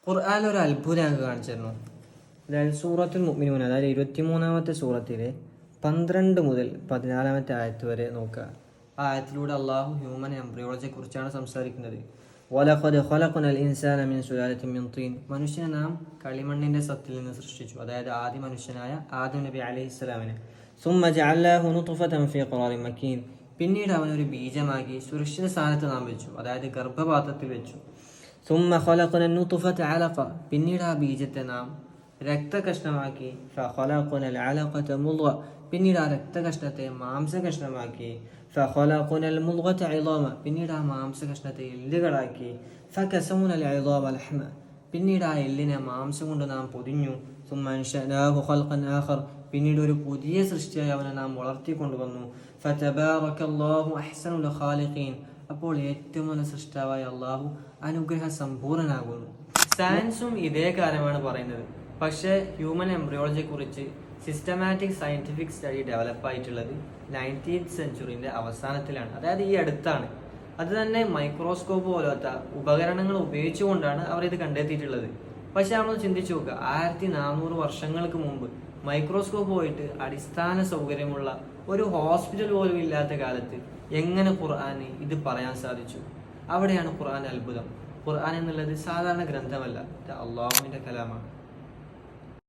ഖുർആനിൽ ഒരു അത്ഭുതം ഞങ്ങൾക്ക് കാണിച്ചു തരുന്നു. അതായത് സൂറത്തുൽ മുഅ്മിനൂൻ, അതായത് 23-ാമത്തെ സൂറത്തിലെ 12 മുതൽ 14-ാമത്തെ ആയത്ത് വരെ നോക്കുക. ആ ആയത്തിലൂടെ അള്ളാഹു ഹ്യൂമൻ എംബ്രിയോളജിയെ കുറിച്ചാണ് സംസാരിക്കുന്നത്. വലഖദ് ഖലഖനൽ ഇൻസാന മിൻ സുലാലത്തിൻ മിൻ തീൻ, മനുഷ്യനെ നാം കളിമണ്ണിന്റെ സത്തിൽ നിന്ന് സൃഷ്ടിച്ചു. അതായത് ആദ്യ മനുഷ്യനായ ആദം നബി അലൈഹിസ്സലാമിനെ. സുമ്മ ജഅൽനാഹു നുത്ഫതൻ ഫീ ഖറാറിൻ മക്കീൻ, പിന്നീട് അവനൊരു ബീജമാക്കി സുരക്ഷിത സ്ഥാനത്ത് നാം വെച്ചു, അതായത് ഗർഭപാത്രത്തിൽ വെച്ചു. സുമ്മ ഖലഖനൻ നുത്ഫത അലഖ, പിന്നീട് ആ ബീജത്തെ നാം രക്തകഷ്ണമാക്കി. ഫഖലഖനൽ അലഖത മുദ്ഗ, പിന്നീട് ആ രക്തകഷ്ണത്തെ മാംസകഷ്ണമാക്കി. ഫഖലഖനൽ മുദ്ഗത ഇളാമ, പിന്നീട് ആ മാംസകഷ്ണത്തെ എല്ലുകളാക്കി. ഫകസൗനൽ ഇളാമ ലഹ്മ, പിന്നീട് ആ എല്ലിനെ മാംസം കൊണ്ട് നാം പൊതിഞ്ഞു. സുമ്മ അൻശഅനാഹു ഖൽഖൻ ആഖർ, പിന്നീട് ഒരു പുതിയ സൃഷ്ടിയായി അവനെ നാം വളർത്തിക്കൊണ്ടുവന്നു. ഫതബാറകല്ലാഹു അഹ്സനുൽ ഖാലിഖീൻ, അപ്പോൾ ഏറ്റവും നല്ല സൃഷ്ടാവായ അള്ളാഹു അനുഗ്രഹ സമ്പൂർണനാകുന്നു. സയൻസും ഇതേ കാര്യമാണ് പറയുന്നത്. പക്ഷേ ഹ്യൂമൻ എംബ്രിയോളജിയെ കുറിച്ച് സിസ്റ്റമാറ്റിക് സയന്റിഫിക് സ്റ്റഡി ഡെവലപ്പ് ആയിട്ടുള്ളത് 19th സെഞ്ച്വറിന്റെ അവസാനത്തിലാണ്, അതായത് ഈ അടുത്താണ്. അത് തന്നെ മൈക്രോസ്കോപ്പ് പോലത്തെ ഉപകരണങ്ങൾ ഉപയോഗിച്ചുകൊണ്ടാണ് അവർ ഇത് കണ്ടെത്തിയിട്ടുള്ളത്. പക്ഷെ നമ്മൾ ചിന്തിച്ചു നോക്കുക, 1400 വർഷങ്ങൾക്ക് മുമ്പ് മൈക്രോസ്കോപ്പ് പോയിട്ട് അടിസ്ഥാന സൗകര്യമുള്ള ഒരു ഹോസ്പിറ്റൽ പോലും ഇല്ലാത്ത കാലത്ത് എങ്ങനെ ഖുർആന് ഇത് പറയാൻ സാധിച്ചു? അവിടെയാണ് ഖുർആൻ അത്ഭുതം. ഖുർആൻ എന്നുള്ളത് സാധാരണ ഗ്രന്ഥമല്ല, അള്ളാഹുവിന്റെ കലാമാണ്.